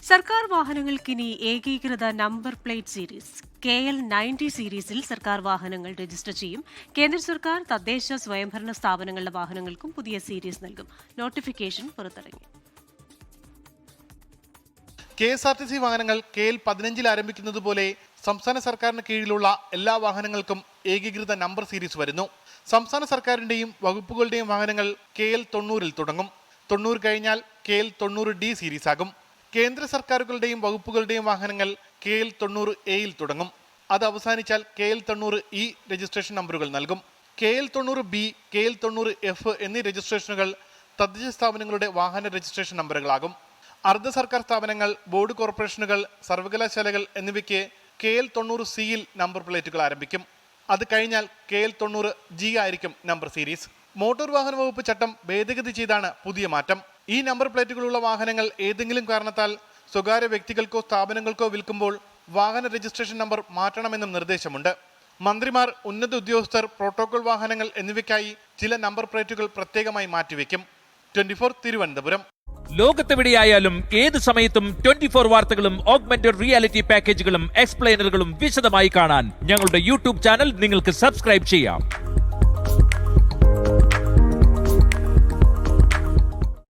സർക്കാർ വാഹനങ്ങൾക്കിനി ഏകീകൃത number plate series KL90 സീരീസിൽ സർക്കാർ വാഹനങ്ങൾ രജിസ്റ്റർ ചെയ്യും. കേന്ദ്ര സർക്കാർ, തദ്ദേശ സ്വയംഭരണ സ്ഥാപനങ്ങളുടെ വാഹനങ്ങൾക്കും പുതിയ സീരീസ് നൽകും. നോട്ടിഫിക്കേഷൻ പുറത്തിറങ്ങി. KSRTC വാഹനങ്ങൾ KL15 ആരംഭിക്കുന്നതുപോലെ സംസ്ഥാന സർക്കാരിന് കീഴിലുള്ള എല്ലാ വാഹനങ്ങൾക്കും ഏകീകൃത നമ്പർ സീരീസ് വരുന്നു. സംസ്ഥാന സർക്കാരിന്റെയും വകുപ്പുകളുടെയും വാഹനങ്ങൾ KL90 തുടങ്ങും. 90 കഴിഞ്ഞാൽ KL90D സീരീസ് ആകും. കേന്ദ്ര സർക്കാരുകളുടെയും വകുപ്പുകളുടെയും വാഹനങ്ങൾ KL90A തുടങ്ങും. അത് അവസാനിച്ചാൽ KL90E രജിസ്ട്രേഷൻ നമ്പറുകൾ നൽകും. KL90B, KL90F എന്നീ രജിസ്ട്രേഷനുകൾ തദ്ദേശ സ്ഥാപനങ്ങളുടെ വാഹന രജിസ്ട്രേഷൻ നമ്പറുകളാകും. അർദ്ധ സർക്കാർ സ്ഥാപനങ്ങൾ, ബോർഡ് കോർപ്പറേഷനുകൾ, സർവകലാശാലകൾ എന്നിവയ്ക്ക് KL90Cയിൽ നമ്പർ പ്ലേറ്റുകൾ ആരംഭിക്കും. അത് കഴിഞ്ഞാൽ KL90G ആയിരിക്കും നമ്പർ സീരീസ്. മോട്ടോർ വാഹന വകുപ്പ് ചട്ടം ഭേദഗതി ചെയ്താണ് പുതിയ മാറ്റം. ഈ നമ്പർ പ്ലേറ്റുകളുള്ള വാഹനങ്ങൾ ഏതെങ്കിലും കാരണത്താൽ സ്വകാര്യ വ്യക്തികൾക്കോ സ്ഥാപനങ്ങൾക്കോ വിൽക്കുമ്പോൾ വാഹന രജിസ്ട്രേഷൻ നമ്പർ മാറ്റണമെന്നും നിർദ്ദേശമുണ്ട്. മന്ത്രിമാർ, ഉന്നത ഉദ്യോഗസ്ഥർ, പ്രോട്ടോകോൾ വാഹനങ്ങൾ എന്നിവയ്ക്കായി ചില നമ്പർ പ്ലേറ്റുകൾ പ്രത്യേകമായി മാറ്റിവെക്കും. 24 തിരുവനന്തപുരം. ലോകത്തെവിടെയായാലും ഏത് സമയത്തും 24 വാർത്തകളും ഓഗ്മെന്റഡ് റിയാലിറ്റി പാക്കേജുകളും എക്സ്പ്ലെയിനറുകളും വിശദമായി കാണാൻ ഞങ്ങളുടെ യൂട്യൂബ് ചാനൽ നിങ്ങൾക്ക് സബ്സ്ക്രൈബ് ചെയ്യാം.